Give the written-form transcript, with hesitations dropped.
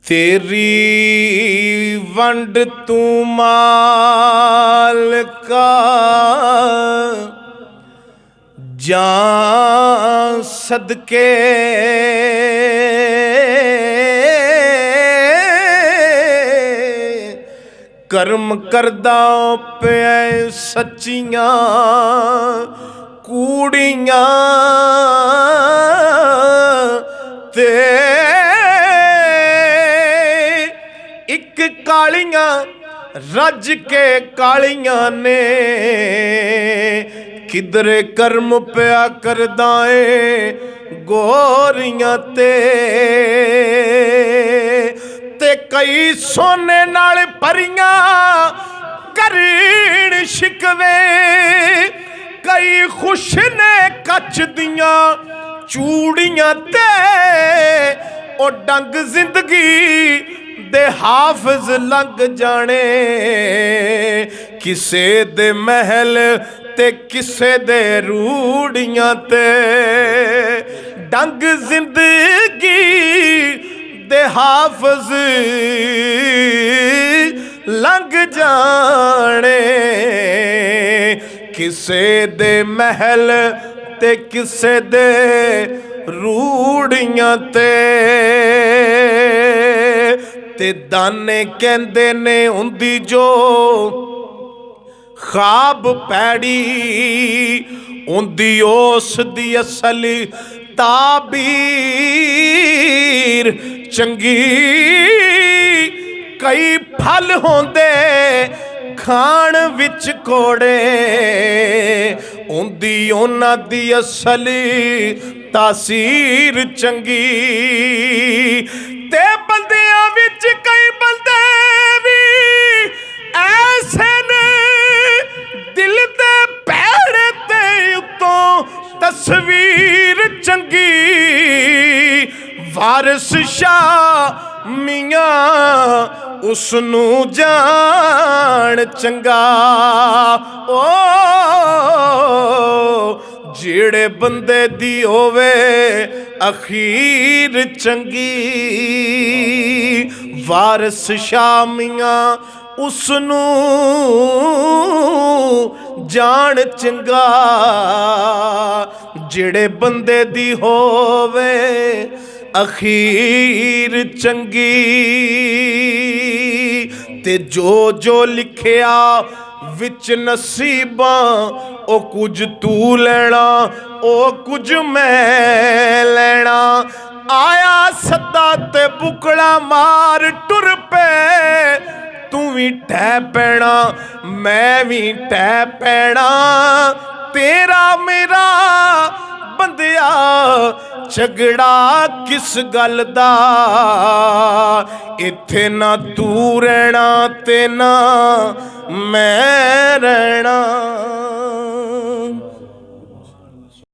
तेरी वंड तू मालिका जां सदके कर्म करदा पिया सच्चियां कूड़ियां ते इक कालियां रज के कालियां ने किधरे कर्म पिया करदा ए गोरियां ते कई सोने नाल भरियां करीण शिकवे कई खुश ने कच दियां चूड़ियां ते ओ डंग जिंदगी दे हाफिज लंघ जाने किसे दे महल ते किसे दे रूड़ियां ते डंग जिंदगी दे हाफिज लंघ जाने किसे दे महल ते किसे दे रूड़ियां ते दाने कहंदे ने हुंदी जो ख्वाब पैड़ी हुंदी उस दी असल ताबीर चंगी कई फल होंदे खाण विच कोड़े हुंदी उन्हां दी असली तासीर चंगी ते बंदियां विच कई बंदे भी ऐसे ने दिल दे पैड़े ते उत्तों तस्वीर चंगी वारिस शाह मियां उसनू जान चंगा ओ जेड़े बंदे दी होवे अखीर चंगी वारिस शाह मियां उसनू जान चंगा जेड़े बंदे दी होवे अखीर चंगी ते जो लिखिया विच नसीबां ओ कुछ तू लेना ओ कुछ मैं लेना आया सदा ते बुकड़ा मार टुर पे तू भी टह पैना मैं भी टह पैना तेरा मेरा बंदिया झगड़ा किस गल दा इत्थे ना तू रहना ते ना मैं रहना।